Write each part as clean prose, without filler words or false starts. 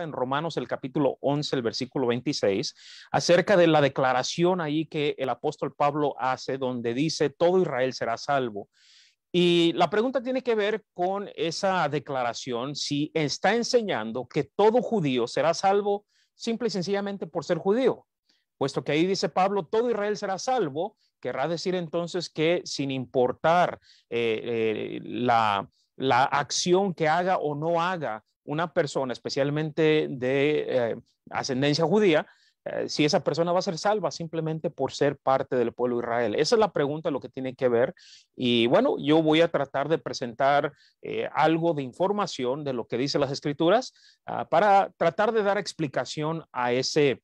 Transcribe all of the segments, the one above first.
en Romanos el capítulo 11, el versículo 26, acerca de la declaración ahí que el apóstol Pablo hace, donde dice, todo Israel será salvo. Y la pregunta tiene que ver con esa declaración, si está enseñando que todo judío será salvo simple y sencillamente por ser judío. Puesto que ahí dice Pablo, todo Israel será salvo, querrá decir entonces que sin importar la acción que haga o no haga una persona, especialmente de ascendencia judía, si esa persona va a ser salva simplemente por ser parte del pueblo de Israel. Esa es la pregunta, lo que tiene que ver. Y bueno, yo voy a tratar de presentar algo de información de lo que dice las Escrituras para tratar de dar explicación a ese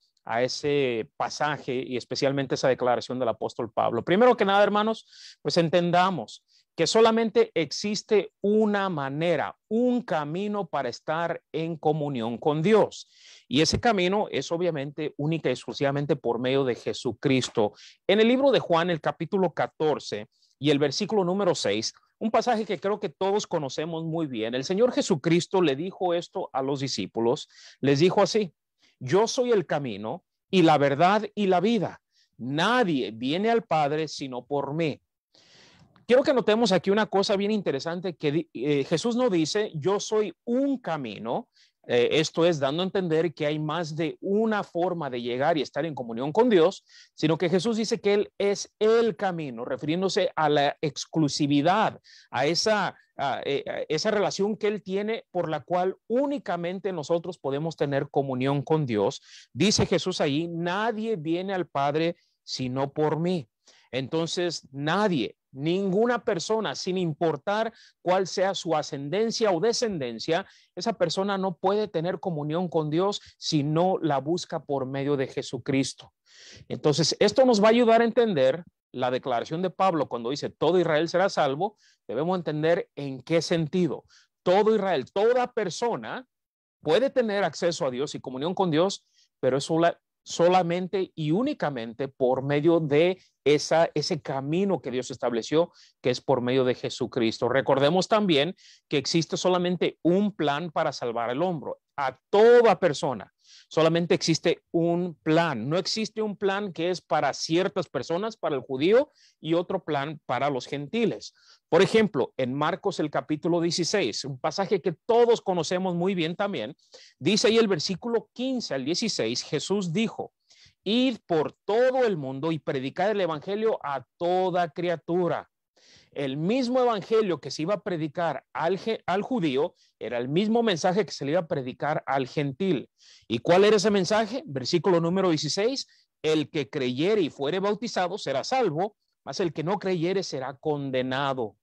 pasaje y especialmente esa declaración del apóstol Pablo. Primero que nada, hermanos, pues entendamos que solamente existe una manera, un camino para estar en comunión con Dios. Y ese camino es obviamente única y exclusivamente por medio de Jesucristo. En el libro de Juan, el capítulo 14 y el versículo número 6, un pasaje que creo que todos conocemos muy bien, el Señor Jesucristo le dijo esto a los discípulos, les dijo así: yo soy el camino y la verdad y la vida. Nadie viene al Padre sino por mí. Quiero que notemos aquí una cosa bien interesante que Jesús no dice, yo soy un camino. Esto es dando a entender que hay más de una forma de llegar y estar en comunión con Dios, sino que Jesús dice que Él es el camino, refiriéndose a la exclusividad, a esa relación que Él tiene por la cual únicamente nosotros podemos tener comunión con Dios. Dice Jesús ahí, nadie viene al Padre sino por mí. Entonces, nadie, ninguna persona, sin importar cuál sea su ascendencia o descendencia, esa persona no puede tener comunión con Dios si no la busca por medio de Jesucristo. Entonces, esto nos va a ayudar a entender la declaración de Pablo cuando dice todo Israel será salvo. Debemos entender en qué sentido. Todo Israel, toda persona puede tener acceso a Dios y comunión con Dios, pero es solamente y únicamente por medio de ese camino que Dios estableció, que es por medio de Jesucristo. Recordemos también que existe solamente un plan para salvar al hombre, a toda persona. Solamente existe un plan. No existe un plan que es para ciertas personas, para el judío, y otro plan para los gentiles. Por ejemplo, en Marcos el capítulo 16, un pasaje que todos conocemos muy bien también, dice ahí el versículo 15 al 16, Jesús dijo: id por todo el mundo y predicad el evangelio a toda criatura. El mismo evangelio que se iba a predicar al judío era el mismo mensaje que se le iba a predicar al gentil. ¿Y cuál era ese mensaje? Versículo número 16, el que creyere y fuere bautizado será salvo, mas el que no creyere será condenado.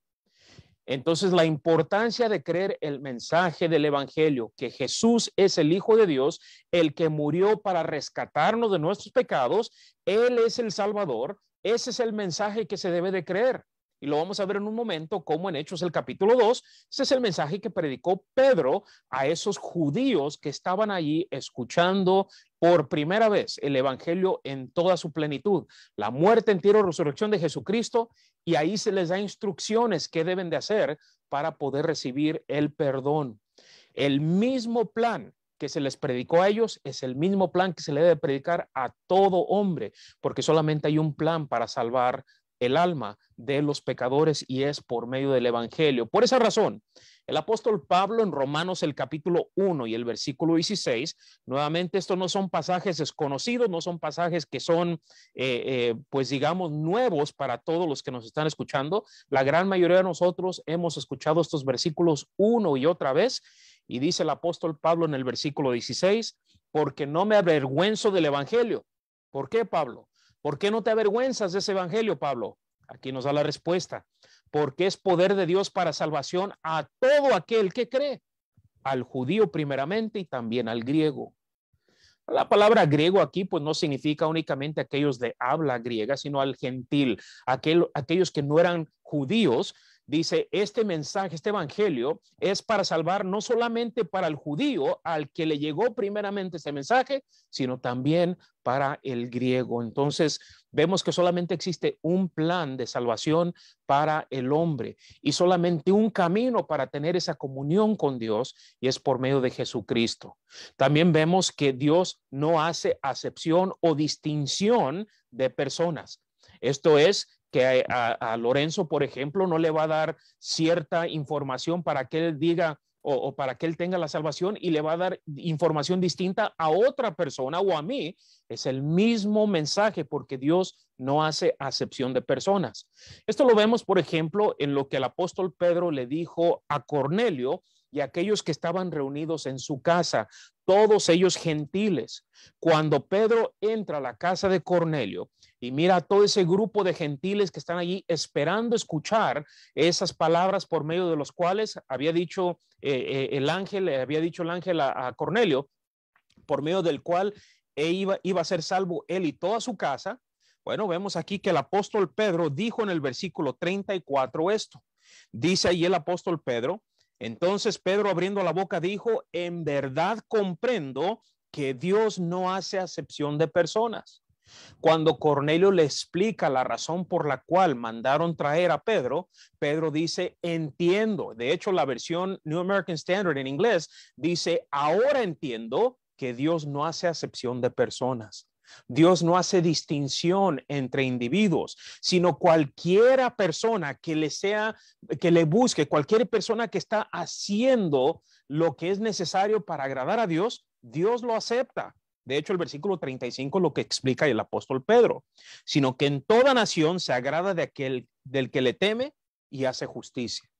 Entonces, la importancia de creer el mensaje del evangelio, que Jesús es el Hijo de Dios, el que murió para rescatarnos de nuestros pecados, Él es el Salvador, ese es el mensaje que se debe de creer. Y lo vamos a ver en un momento, como en Hechos el capítulo 2, ese es el mensaje que predicó Pedro a esos judíos que estaban allí escuchando por primera vez el evangelio en toda su plenitud, la muerte, entierro y resurrección de Jesucristo, y ahí se les da instrucciones que deben de hacer para poder recibir el perdón. El mismo plan que se les predicó a ellos es el mismo plan que se le debe predicar a todo hombre, porque solamente hay un plan para salvar el alma de los pecadores y es por medio del evangelio. Por esa razón, el apóstol Pablo en Romanos el capítulo 1 y el versículo 16, nuevamente estos no son pasajes desconocidos, no son pasajes que son, pues digamos, nuevos para todos los que nos están escuchando. La gran mayoría de nosotros hemos escuchado estos versículos una y otra vez, y dice el apóstol Pablo en el versículo 16, porque no me avergüenzo del evangelio. ¿Por qué, Pablo? ¿Por qué no te avergüenzas de ese evangelio, Pablo? Aquí nos da la respuesta. Porque es poder de Dios para salvación a todo aquel que cree, al judío primeramente y también al griego. La palabra griego aquí pues no significa únicamente aquellos de habla griega, sino al gentil, aquellos que no eran judíos, dice, este mensaje, este evangelio es para salvar no solamente para el judío al que le llegó primeramente este mensaje, sino también para el griego. Entonces, vemos que solamente existe un plan de salvación para el hombre y solamente un camino para tener esa comunión con Dios, y es por medio de Jesucristo. También vemos que Dios no hace acepción o distinción de personas. Esto es que a Lorenzo, por ejemplo, no le va a dar cierta información para que él diga o para que él tenga la salvación y le va a dar información distinta a otra persona o a mí. Es el mismo mensaje porque Dios no hace acepción de personas. Esto lo vemos, por ejemplo, en lo que el apóstol Pedro le dijo a Cornelio y a aquellos que estaban reunidos en su casa, todos ellos gentiles. Cuando Pedro entra a la casa de Cornelio y mira a todo ese grupo de gentiles que están allí esperando escuchar esas palabras por medio de los cuales había dicho el ángel a Cornelio, por medio del cual iba a ser salvo él y toda su casa. Bueno, vemos aquí que el apóstol Pedro dijo en el versículo 34 esto. Dice ahí el apóstol Pedro, entonces Pedro abriendo la boca dijo, en verdad comprendo que Dios no hace acepción de personas. Cuando Cornelio le explica la razón por la cual mandaron traer a Pedro, Pedro dice, entiendo. De hecho, la versión New American Standard en inglés dice, ahora entiendo que Dios no hace acepción de personas. Dios no hace distinción entre individuos, sino cualquiera persona que le busque, cualquier persona que está haciendo lo que es necesario para agradar a Dios, Dios lo acepta. De hecho, el versículo 35 lo que explica el apóstol Pedro, sino que en toda nación se agrada de aquel del que le teme y hace justicia.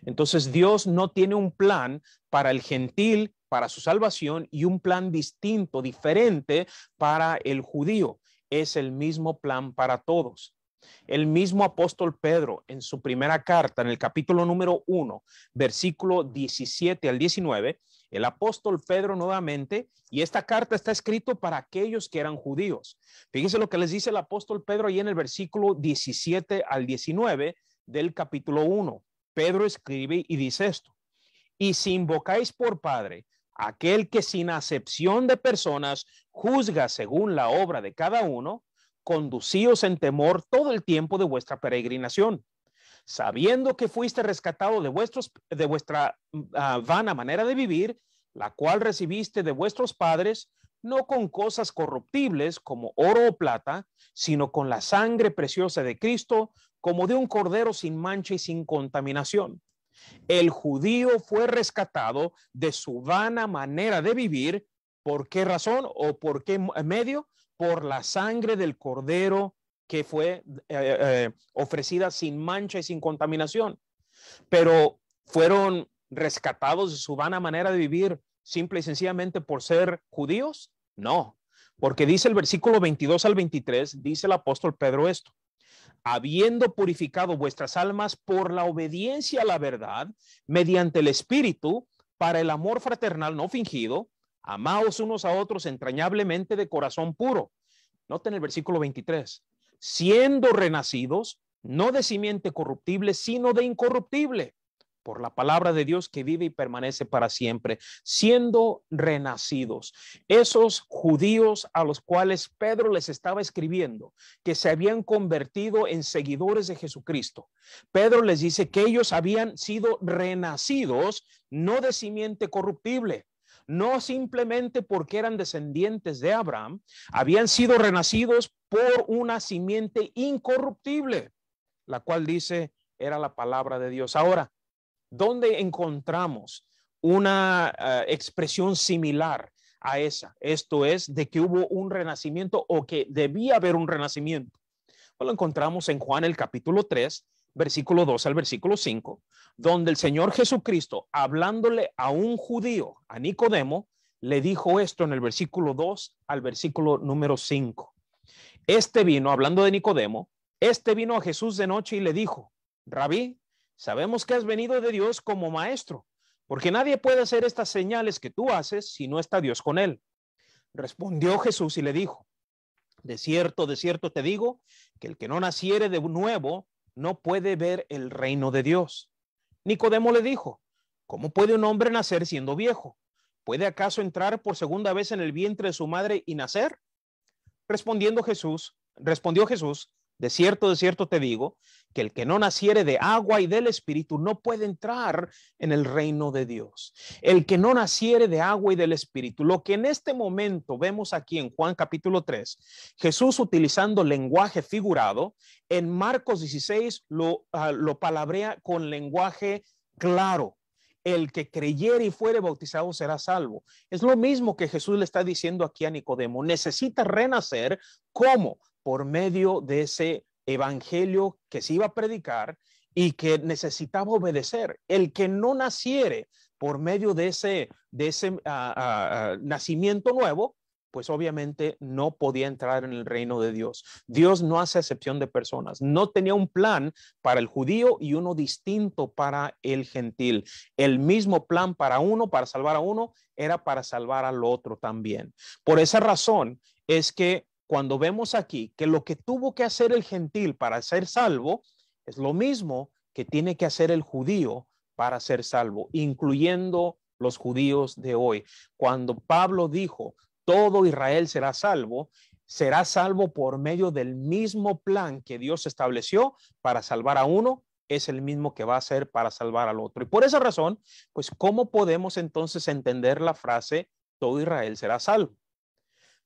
Entonces, Dios no tiene un plan para el gentil, para su salvación, y un plan distinto, diferente para el judío. Es el mismo plan para todos. El mismo apóstol Pedro en su primera carta, en el capítulo número 1, versículo 17 al 19, el apóstol Pedro nuevamente, y esta carta está escrito para aquellos que eran judíos. Fíjense lo que les dice el apóstol Pedro ahí en el versículo 17 al 19 del capítulo 1. Pedro escribe y dice esto, y si invocáis por Padre aquel que sin acepción de personas juzga según la obra de cada uno, conducíos en temor todo el tiempo de vuestra peregrinación, sabiendo que fuiste rescatado de vuestra vana manera de vivir, la cual recibiste de vuestros padres, no con cosas corruptibles como oro o plata, sino con la sangre preciosa de Cristo, como de un cordero sin mancha y sin contaminación. El judío fue rescatado de su vana manera de vivir. ¿Por qué razón o por qué medio? Por la sangre del cordero que fue ofrecida sin mancha y sin contaminación. Pero fueron rescatados de su vana manera de vivir simple y sencillamente por ser judíos. No, porque dice el versículo 22 al 23, dice el apóstol Pedro esto, habiendo purificado vuestras almas por la obediencia a la verdad, mediante el Espíritu, para el amor fraternal no fingido, amaos unos a otros entrañablemente de corazón puro. Noten el versículo 23, siendo renacidos, no de simiente corruptible, sino de incorruptible, por la palabra de Dios que vive y permanece para siempre, siendo renacidos. Esos judíos a los cuales Pedro les estaba escribiendo, que se habían convertido en seguidores de Jesucristo, Pedro les dice que ellos habían sido renacidos, no de simiente corruptible, no simplemente porque eran descendientes de Abraham, habían sido renacidos por una simiente incorruptible, la cual dice era la palabra de Dios. Ahora, ¿dónde encontramos una expresión similar a esa? Esto es de que hubo un renacimiento o que debía haber un renacimiento. Pues lo encontramos en Juan el capítulo 3, versículo 2 al versículo 5, donde el Señor Jesucristo, hablándole a un judío, a Nicodemo, le dijo esto en el versículo 2 al versículo número 5. Este vino, hablando de Nicodemo, este vino a Jesús de noche y le dijo, Rabí, sabemos que has venido de Dios como maestro, porque nadie puede hacer estas señales que tú haces si no está Dios con él. Respondió Jesús y le dijo, de cierto te digo, que el que no naciere de nuevo no puede ver el reino de Dios. Nicodemo le dijo, ¿cómo puede un hombre nacer siendo viejo? ¿Puede acaso entrar por segunda vez en el vientre de su madre y nacer? Respondió Jesús, de cierto te digo, que el que no naciere de agua y del Espíritu no puede entrar en el reino de Dios. El que no naciere de agua y del Espíritu. Lo que en este momento vemos aquí en Juan capítulo 3, Jesús utilizando lenguaje figurado, en Marcos 16 lo palabrea con lenguaje claro. El que creyere y fuere bautizado será salvo. Es lo mismo que Jesús le está diciendo aquí a Nicodemo. Necesita renacer. ¿Cómo? Por medio de ese evangelio que se iba a predicar y que necesitaba obedecer. El que no naciere por medio de ese nacimiento nuevo, pues obviamente no podía entrar en el reino de Dios. Dios no hace excepción de personas. No tenía un plan para el judío y uno distinto para el gentil. El mismo plan para uno, para salvar a uno, era para salvar al otro también. Por esa razón es que cuando vemos aquí que lo que tuvo que hacer el gentil para ser salvo es lo mismo que tiene que hacer el judío para ser salvo, incluyendo los judíos de hoy. Cuando Pablo dijo, todo Israel será salvo por medio del mismo plan que Dios estableció para salvar a uno, es el mismo que va a ser para salvar al otro. Y por esa razón, pues, ¿cómo podemos entonces entender la frase, todo Israel será salvo?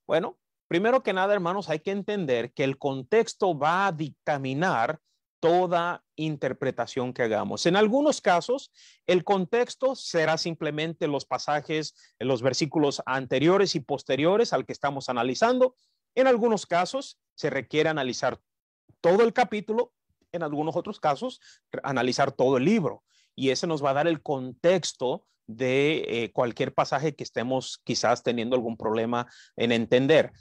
Bueno, primero que nada, hermanos, hay que entender que el contexto va a dictaminar toda interpretación que hagamos. En algunos casos, el contexto será simplemente los pasajes, los versículos anteriores y posteriores al que estamos analizando. En algunos casos, se requiere analizar todo el capítulo. En algunos otros casos, analizar todo el libro. Y ese nos va a dar el contexto de cualquier pasaje que estemos quizás teniendo algún problema en entender.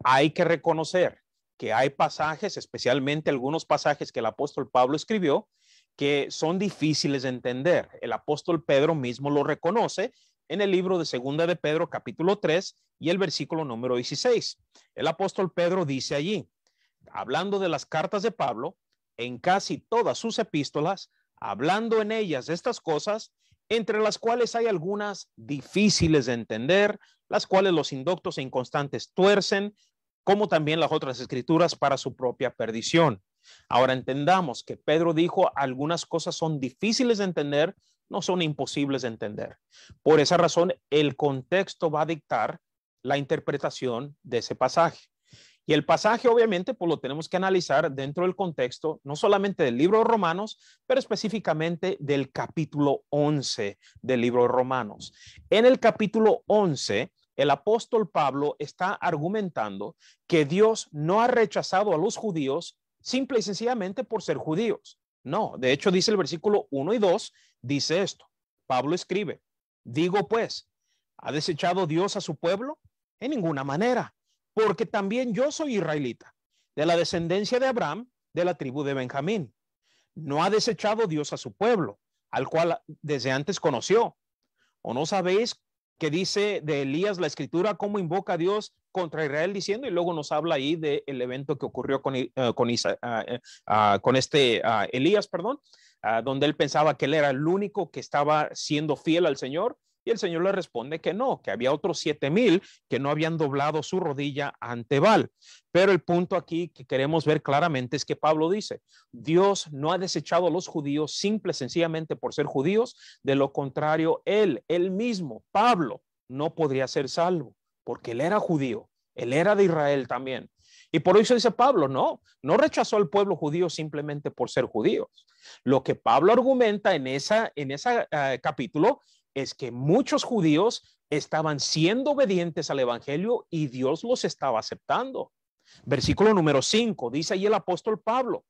Hay que reconocer que hay pasajes, especialmente algunos pasajes que el apóstol Pablo escribió, que son difíciles de entender. El apóstol Pedro mismo lo reconoce en el libro de Segunda de Pedro, capítulo 3, y el versículo número 16. El apóstol Pedro dice allí, hablando de las cartas de Pablo, en casi todas sus epístolas, hablando en ellas de estas cosas, entre las cuales hay algunas difíciles de entender, las cuales los indoctos e inconstantes tuercen, como también las otras escrituras para su propia perdición. Ahora entendamos que Pedro dijo algunas cosas son difíciles de entender, no son imposibles de entender. Por esa razón, el contexto va a dictar la interpretación de ese pasaje. Y el pasaje, obviamente, pues lo tenemos que analizar dentro del contexto, no solamente del libro de Romanos, pero específicamente del capítulo 11 del libro de Romanos. En el capítulo 11, el apóstol Pablo está argumentando que Dios no ha rechazado a los judíos simple y sencillamente por ser judíos. No, de hecho dice el versículo 1 y 2, dice esto. Pablo escribe, digo pues, ¿ha desechado Dios a su pueblo? En ninguna manera, porque también yo soy israelita, de la descendencia de Abraham, de la tribu de Benjamín. No ha desechado Dios a su pueblo, al cual desde antes conoció. ¿O no sabéis qué dice de Elías la escritura, cómo invoca a Dios contra Israel diciendo? Y luego nos habla ahí del evento que ocurrió con Elías, donde él pensaba que él era el único que estaba siendo fiel al Señor. Y el Señor le responde que no, que había otros 7,000 que no habían doblado su rodilla ante Baal. Pero el punto aquí que queremos ver claramente es que Pablo dice, Dios no ha desechado a los judíos simple, sencillamente por ser judíos. De lo contrario, él mismo, Pablo, no podría ser salvo porque él era judío, él era de Israel también. Y por eso dice Pablo, no rechazó al pueblo judío simplemente por ser judíos. Lo que Pablo argumenta en ese capítulo es que muchos judíos estaban siendo obedientes al evangelio y Dios los estaba aceptando. Versículo número 5, dice ahí el apóstol Pablo.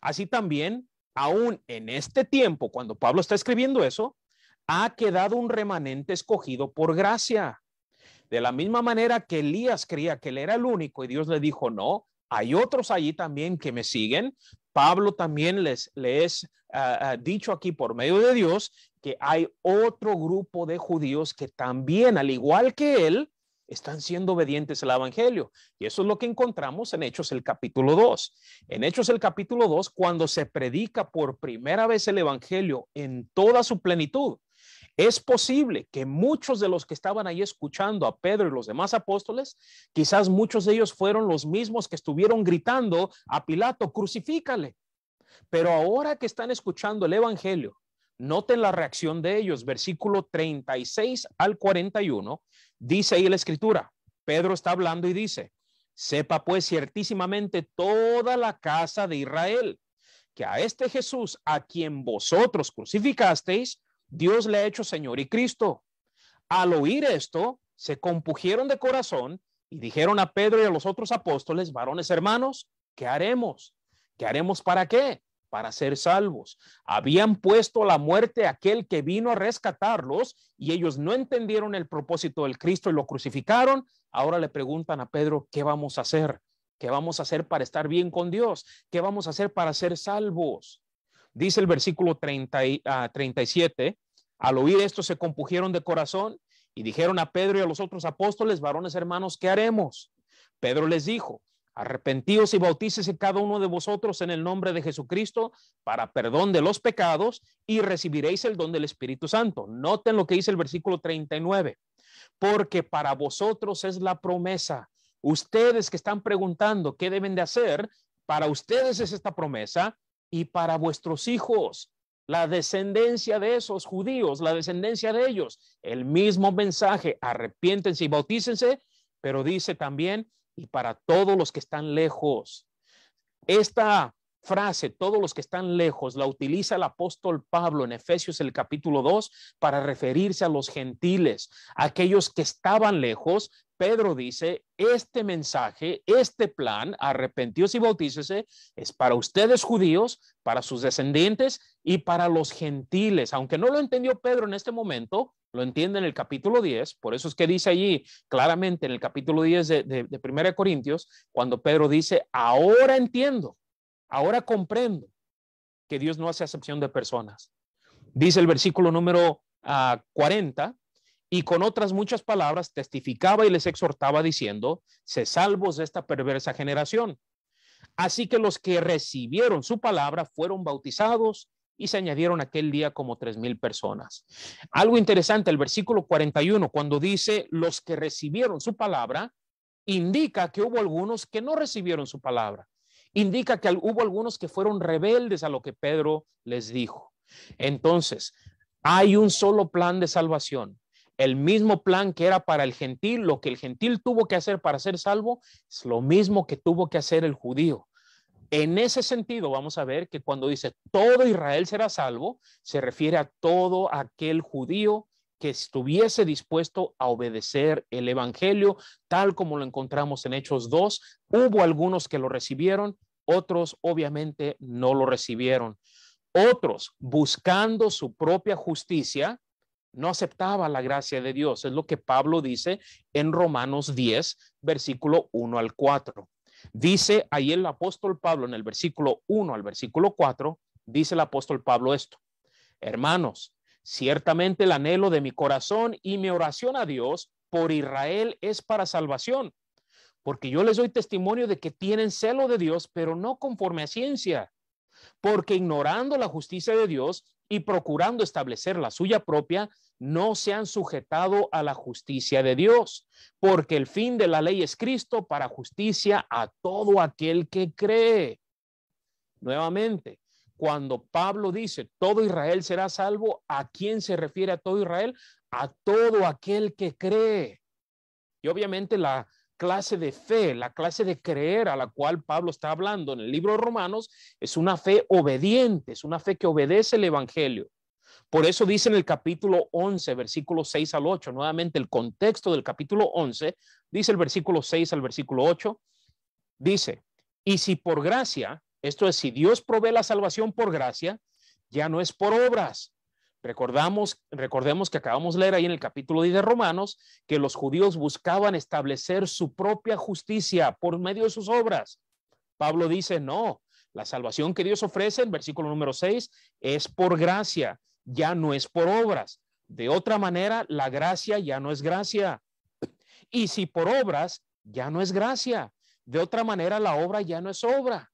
Así también, aún en este tiempo, cuando Pablo está escribiendo eso, ha quedado un remanente escogido por gracia. De la misma manera que Elías creía que él era el único y Dios le dijo, no, hay otros allí también que me siguen. Pablo también les dicho aquí por medio de Dios que hay otro grupo de judíos que también, al igual que él, están siendo obedientes al evangelio. Y eso es lo que encontramos en Hechos el capítulo 2. En Hechos el capítulo 2, cuando se predica por primera vez el evangelio en toda su plenitud, es posible que muchos de los que estaban ahí escuchando a Pedro y los demás apóstoles, quizás muchos de ellos fueron los mismos que estuvieron gritando a Pilato, crucifícale. Pero ahora que están escuchando el evangelio, noten la reacción de ellos, versículo 36 al 41, dice ahí la escritura, Pedro está hablando y dice, sepa pues ciertísimamente toda la casa de Israel, que a este Jesús, a quien vosotros crucificasteis, Dios le ha hecho Señor y Cristo. Al oír esto, se compugieron de corazón y dijeron a Pedro y a los otros apóstoles, varones hermanos, ¿qué haremos? ¿Qué haremos para qué? Para ser salvos. Habían puesto a la muerte a aquel que vino a rescatarlos y ellos no entendieron el propósito del Cristo y lo crucificaron. Ahora le preguntan a Pedro, ¿qué vamos a hacer? ¿Qué vamos a hacer para estar bien con Dios? ¿Qué vamos a hacer para ser salvos? Dice el versículo 37, al oír esto se compugieron de corazón y dijeron a Pedro y a los otros apóstoles, varones hermanos, ¿qué haremos? Pedro les dijo, arrepentíos y bautícese cada uno de vosotros en el nombre de Jesucristo para perdón de los pecados y recibiréis el don del Espíritu Santo. Noten lo que dice el versículo 39, porque para vosotros es la promesa. Ustedes que están preguntando qué deben de hacer, para ustedes es esta promesa y para vuestros hijos, la descendencia de esos judíos, la descendencia de ellos, el mismo mensaje, arrepiéntense y bautícense, pero dice también, y para todos los que están lejos. Esta frase, todos los que están lejos, la utiliza el apóstol Pablo en Efesios el capítulo 2 para referirse a los gentiles, aquellos que estaban lejos. Pedro dice, este mensaje, este plan, arrepentíos y bautícese, es para ustedes judíos, para sus descendientes y para los gentiles. Aunque no lo entendió Pedro en este momento, lo entiende en el capítulo 10, por eso es que dice allí claramente en el capítulo 10 de 1 Corintios, cuando Pedro dice, ahora entiendo, ahora comprendo que Dios no hace acepción de personas. Dice el versículo número 40, y con otras muchas palabras testificaba y les exhortaba diciendo, sé salvos de esta perversa generación. Así que los que recibieron su palabra fueron bautizados y se añadieron aquel día como 3,000 personas. Algo interesante, el versículo 41, cuando dice los que recibieron su palabra, indica que hubo algunos que no recibieron su palabra. Indica que hubo algunos que fueron rebeldes a lo que Pedro les dijo. Entonces, hay un solo plan de salvación. El mismo plan que era para el gentil, lo que el gentil tuvo que hacer para ser salvo, es lo mismo que tuvo que hacer el judío. En ese sentido, vamos a ver que cuando dice todo Israel será salvo, se refiere a todo aquel judío que estuviese dispuesto a obedecer el evangelio, tal como lo encontramos en Hechos 2. Hubo algunos que lo recibieron, otros obviamente no lo recibieron. Otros, buscando su propia justicia, no aceptaba la gracia de Dios. Es lo que Pablo dice en Romanos 10, versículo 1 al 4. Dice ahí el apóstol Pablo en el versículo 1 al versículo 4, dice el apóstol Pablo esto: hermanos, ciertamente el anhelo de mi corazón y mi oración a Dios por Israel es para salvación, porque yo les doy testimonio de que tienen celo de Dios, pero no conforme a ciencia, porque ignorando la justicia de Dios y procurando establecer la suya propia, no se han sujetado a la justicia de Dios, porque el fin de la ley es Cristo para justicia a todo aquel que cree. Nuevamente, cuando Pablo dice todo Israel será salvo, ¿a quién se refiere a todo Israel? A todo aquel que cree. Y obviamente la clase de fe, la clase de creer a la cual Pablo está hablando en el libro de Romanos es una fe obediente, es una fe que obedece el evangelio. Por eso dice en el capítulo 11, versículos 6 al 8, nuevamente el contexto del capítulo 11, dice el versículo 6 al versículo 8, dice, y si por gracia, esto es, si Dios provee la salvación por gracia, ya no es por obras. Recordemos que acabamos de leer ahí en el capítulo 10 de Romanos que los judíos buscaban establecer su propia justicia por medio de sus obras. Pablo dice, no, la salvación que Dios ofrece, en versículo número 6, es por gracia, ya no es por obras. De otra manera, la gracia ya no es gracia. Y si por obras, ya no es gracia. De otra manera, la obra ya no es obra.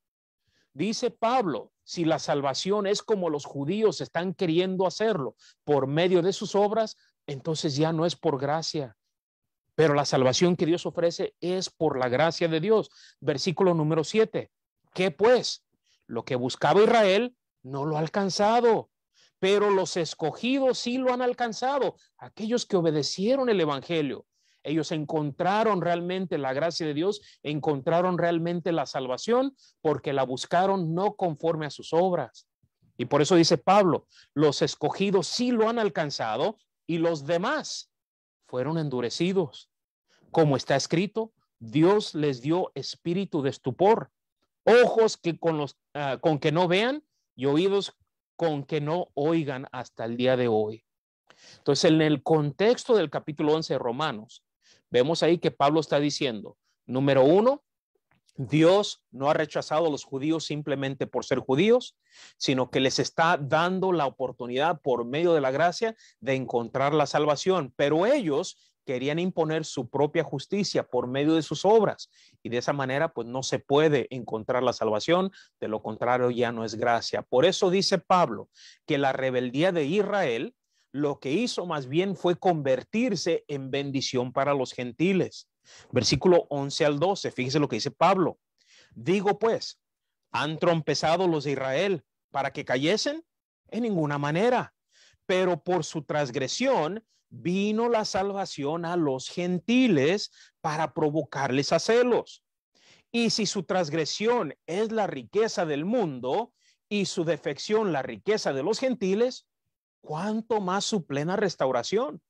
Dice Pablo, si la salvación es como los judíos están queriendo hacerlo por medio de sus obras, entonces ya no es por gracia. Pero la salvación que Dios ofrece es por la gracia de Dios. Versículo número 7. ¿Qué pues? Lo que buscaba Israel no lo ha alcanzado, pero los escogidos sí lo han alcanzado. Aquellos que obedecieron el evangelio. Ellos encontraron realmente la gracia de Dios, encontraron realmente la salvación porque la buscaron no conforme a sus obras. Y por eso dice Pablo, los escogidos sí lo han alcanzado y los demás fueron endurecidos. Como está escrito, Dios les dio espíritu de estupor, ojos que con que no vean y oídos con que no oigan hasta el día de hoy. Entonces, en el contexto del capítulo 11 de Romanos, vemos ahí que Pablo está diciendo, número 1, Dios no ha rechazado a los judíos simplemente por ser judíos, sino que les está dando la oportunidad por medio de la gracia de encontrar la salvación, pero ellos querían imponer su propia justicia por medio de sus obras y de esa manera pues no se puede encontrar la salvación, de lo contrario ya no es gracia. Por eso dice Pablo que la rebeldía de Israel lo que hizo más bien fue convertirse en bendición para los gentiles. Versículo 11 al 12, fíjese lo que dice Pablo. Digo pues, ¿han trompezado los de Israel para que cayesen? En ninguna manera, pero por su transgresión vino la salvación a los gentiles para provocarles a celos. Y si su transgresión es la riqueza del mundo y su defección la riqueza de los gentiles, ¿cuánto más su plena restauración?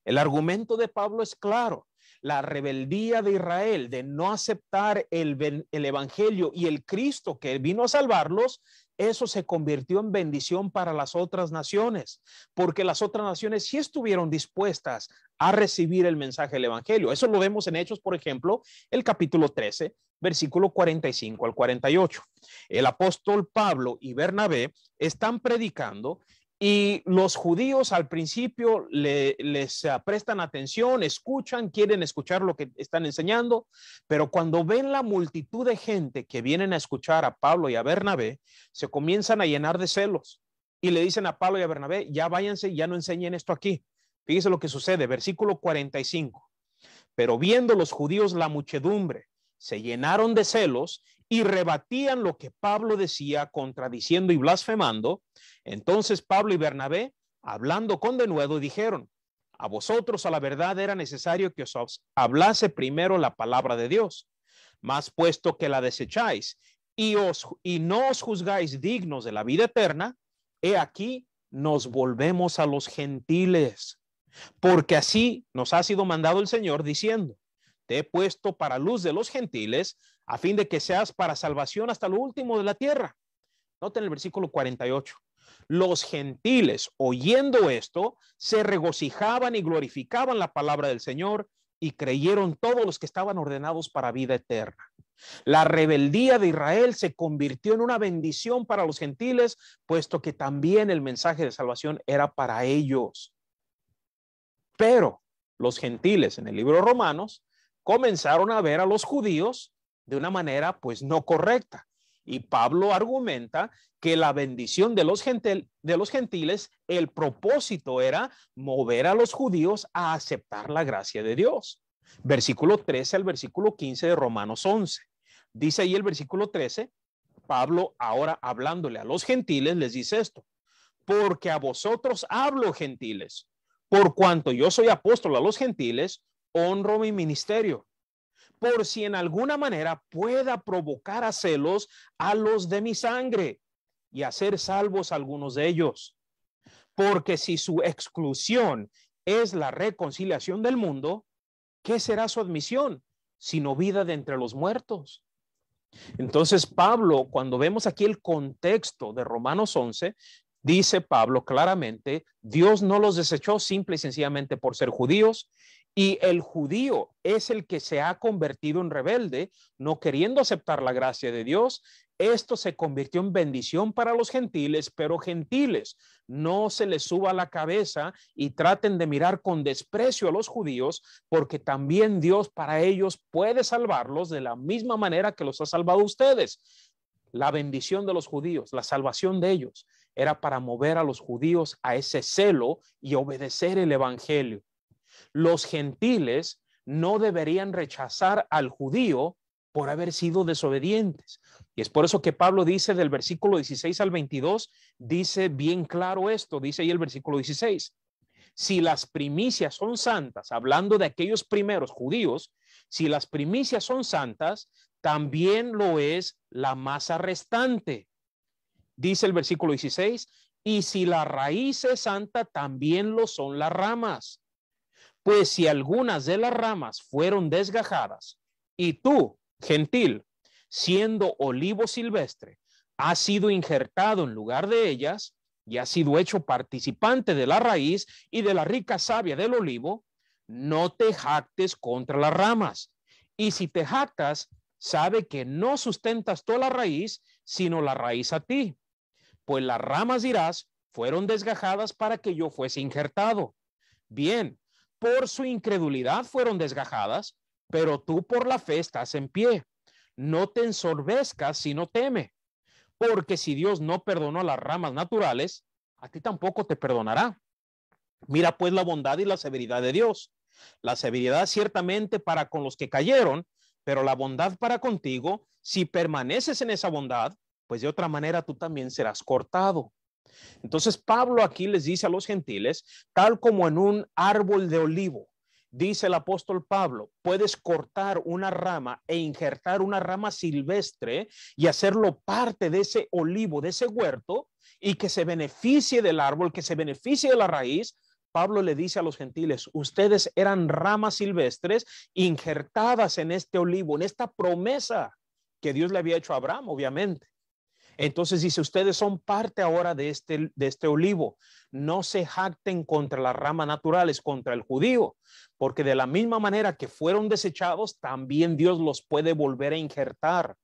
El argumento de Pablo es claro. La rebeldía de Israel de no aceptar el evangelio y el Cristo que vino a salvarlos, eso se convirtió en bendición para las otras naciones, porque las otras naciones sí estuvieron dispuestas a recibir el mensaje del evangelio. Eso lo vemos en Hechos, por ejemplo, el capítulo 13, versículo 45 al 48. El apóstol Pablo y Bernabé están predicando y los judíos al principio les prestan atención, escuchan, quieren escuchar lo que están enseñando, pero cuando ven la multitud de gente que vienen a escuchar a Pablo y a Bernabé, se comienzan a llenar de celos y le dicen a Pablo y a Bernabé, ya váyanse, ya no enseñen esto aquí. Fíjese lo que sucede, versículo 45. Pero viendo los judíos la muchedumbre, se llenaron de celos y rebatían lo que Pablo decía, contradiciendo y blasfemando. Entonces Pablo y Bernabé, hablando con denuedo, dijeron, a vosotros a la verdad era necesario que os hablase primero la palabra de Dios, mas puesto que la desecháis y no os juzgáis dignos de la vida eterna, he aquí nos volvemos a los gentiles, porque así nos ha sido mandado el Señor diciendo, te he puesto para luz de los gentiles, a fin de que seas para salvación hasta lo último de la tierra. Noten el versículo 48. Los gentiles, oyendo esto, se regocijaban y glorificaban la palabra del Señor y creyeron todos los que estaban ordenados para vida eterna. La rebeldía de Israel se convirtió en una bendición para los gentiles, puesto que también el mensaje de salvación era para ellos. Pero los gentiles en el libro de Romanos comenzaron a ver a los judíos de una manera pues no correcta. Y Pablo argumenta que la bendición de los gentiles, el propósito era mover a los judíos a aceptar la gracia de Dios. Versículo 13 al versículo 15 de Romanos 11. Dice ahí el versículo 13, Pablo ahora hablándole a los gentiles les dice esto, porque a vosotros hablo gentiles, por cuanto yo soy apóstol a los gentiles, honro mi ministerio, por si en alguna manera pueda provocar a celos a los de mi sangre y hacer salvos a algunos de ellos. Porque si su exclusión es la reconciliación del mundo, ¿qué será su admisión? Sino vida de entre los muertos. Entonces Pablo, cuando vemos aquí el contexto de Romanos 11, dice Pablo claramente, Dios no los desechó simple y sencillamente por ser judíos, y el judío es el que se ha convertido en rebelde, no queriendo aceptar la gracia de Dios, Esto se convirtió en bendición para los gentiles, pero gentiles, no se les suba la cabeza y traten de mirar con desprecio a los judíos, porque también Dios para ellos puede salvarlos de la misma manera que los ha salvado a ustedes. La bendición de los judíos, la salvación de ellos, era para mover a los judíos a ese celo y obedecer el evangelio. Los gentiles no deberían rechazar al judío por haber sido desobedientes. Y es por eso que Pablo dice del versículo 16 al 22, dice bien claro esto, dice ahí el versículo 16, si las primicias son santas, hablando de aquellos primeros judíos, si las primicias son santas, también lo es la masa restante. Dice el versículo 16, y si la raíz es santa, también lo son las ramas. Pues si algunas de las ramas fueron desgajadas, y tú, gentil, siendo olivo silvestre, has sido injertado en lugar de ellas, y has sido hecho participante de la raíz y de la rica savia del olivo, no te jactes contra las ramas. Y si te jactas, sabe que no sustentas toda la raíz, sino la raíz a ti. Pues las ramas, dirás, fueron desgajadas para que yo fuese injertado. Bien, por su incredulidad fueron desgajadas, pero tú por la fe estás en pie. No te ensorbezcas, sino teme, porque si Dios no perdonó a las ramas naturales, a ti tampoco te perdonará. Mira pues la bondad y la severidad de Dios. La severidad ciertamente para con los que cayeron, pero la bondad para contigo, si permaneces en esa bondad, pues de otra manera tú también serás cortado. Entonces Pablo aquí les dice a los gentiles, tal como en un árbol de olivo, dice el apóstol Pablo, puedes cortar una rama e injertar una rama silvestre y hacerlo parte de ese olivo, de ese huerto, y que se beneficie del árbol, que se beneficie de la raíz. Pablo le dice a los gentiles, ustedes eran ramas silvestres injertadas en este olivo, en esta promesa que Dios le había hecho a Abraham, obviamente. Entonces dice, ustedes son parte ahora de este olivo. No se jacten contra las ramas naturales, contra el judío, porque de la misma manera que fueron desechados, también Dios los puede volver a injertar.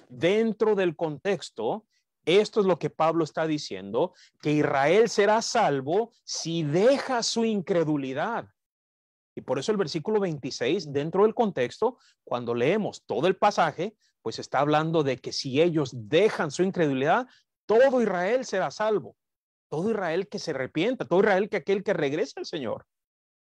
Dentro del contexto, esto es lo que Pablo está diciendo, que Israel será salvo si deja su incredulidad. Y por eso el versículo 26, dentro del contexto, cuando leemos todo el pasaje, pues está hablando de que si ellos dejan su incredulidad, todo Israel será salvo. Todo Israel que se arrepienta, todo Israel que aquel que regrese al Señor.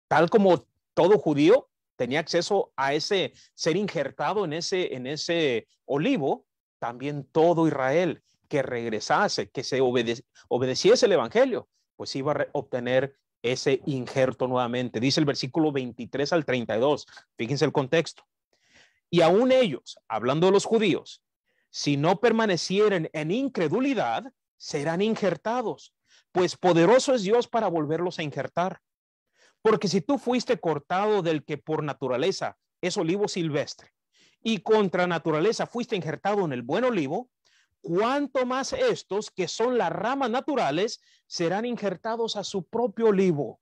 Tal como todo judío tenía acceso a ese ser injertado en ese olivo, también todo Israel que regresase, que se obedeciese el evangelio, pues iba a obtener ese injerto nuevamente. Dice el versículo 23 al 32. Fíjense el contexto. Y aún ellos, hablando de los judíos, si no permanecieren en incredulidad, serán injertados, pues poderoso es Dios para volverlos a injertar. Porque si tú fuiste cortado del que por naturaleza es olivo silvestre y contra naturaleza fuiste injertado en el buen olivo, cuánto más estos que son las ramas naturales serán injertados a su propio olivo.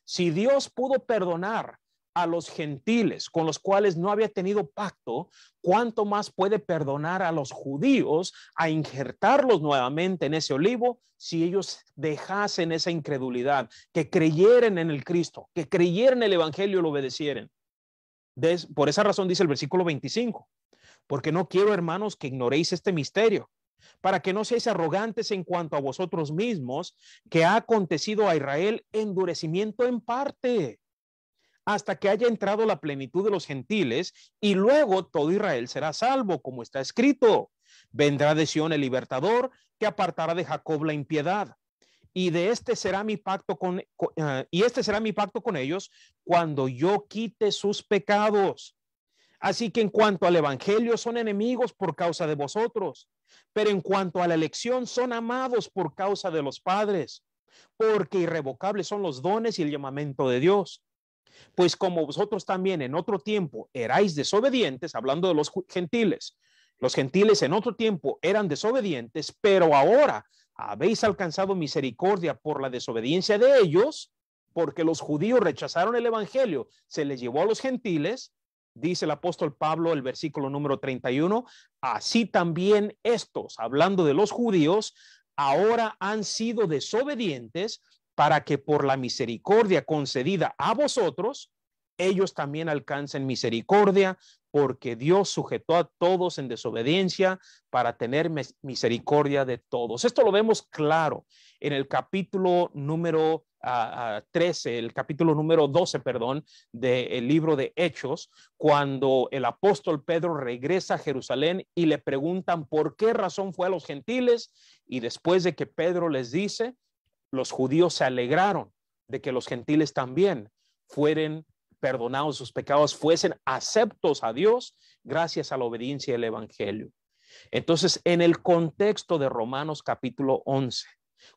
Si Dios pudo perdonar a los gentiles con los cuales no había tenido pacto, ¿cuánto más puede perdonar a los judíos a injertarlos nuevamente en ese olivo si ellos dejasen esa incredulidad, que creyeran en el Cristo, que creyeran en el evangelio y lo obedecieran? Por esa razón dice el versículo 25, porque no quiero, hermanos, que ignoréis este misterio, para que no seáis arrogantes en cuanto a vosotros mismos, que ha acontecido a Israel endurecimiento en parte, hasta que haya entrado la plenitud de los gentiles, y luego todo Israel será salvo, como está escrito. Vendrá de Sión el libertador, que apartará de Jacob la impiedad. Y este será mi pacto con ellos cuando yo quite sus pecados. Así que en cuanto al evangelio son enemigos por causa de vosotros, pero en cuanto a la elección son amados por causa de los padres, porque irrevocables son los dones y el llamamiento de Dios. Pues como vosotros también en otro tiempo erais desobedientes, hablando de los gentiles en otro tiempo eran desobedientes, pero ahora habéis alcanzado misericordia por la desobediencia de ellos, porque los judíos rechazaron el evangelio, se les llevó a los gentiles. dice el apóstol Pablo, el versículo número 31, así también estos, hablando de los judíos, ahora han sido desobedientes para que por la misericordia concedida a vosotros, ellos también alcancen misericordia, porque Dios sujetó a todos en desobediencia para tener misericordia de todos. Esto lo vemos claro en el capítulo número 13, el capítulo número 12, perdón, del libro de Hechos, cuando el apóstol Pedro regresa a Jerusalén y le preguntan por qué razón fue a los gentiles, y después de que Pedro les dice, los judíos se alegraron de que los gentiles también fueran perdonados sus pecados, fuesen aceptos a Dios gracias a la obediencia del evangelio. Entonces, en el contexto de Romanos capítulo 11,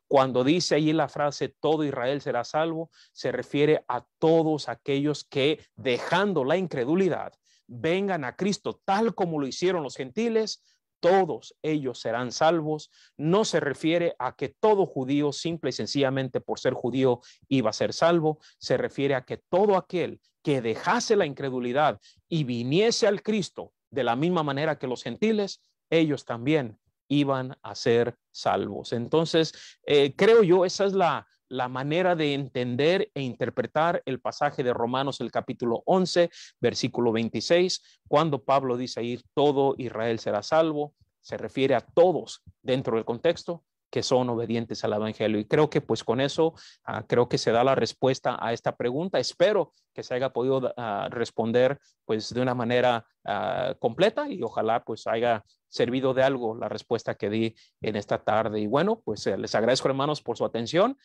cuando dice allí la frase todo Israel será salvo, se refiere a todos aquellos que, dejando la incredulidad, vengan a Cristo tal como lo hicieron los gentiles. Todos ellos serán salvos. No se refiere a que todo judío, simple y sencillamente por ser judío, iba a ser salvo. Se refiere a que todo aquel que dejase la incredulidad y viniese al Cristo de la misma manera que los gentiles, ellos también iban a ser salvos. Entonces, creo yo, esa es la manera de entender e interpretar el pasaje de Romanos, el capítulo 11, versículo 26, cuando Pablo dice ahí, todo Israel será salvo, se refiere a todos dentro del contexto que son obedientes al evangelio. Y creo que pues con eso, creo que se da la respuesta a esta pregunta. Espero que se haya podido responder pues de una manera completa, y ojalá pues haya servido de algo la respuesta que di en esta tarde. Y bueno, pues les agradezco, hermanos, por su atención.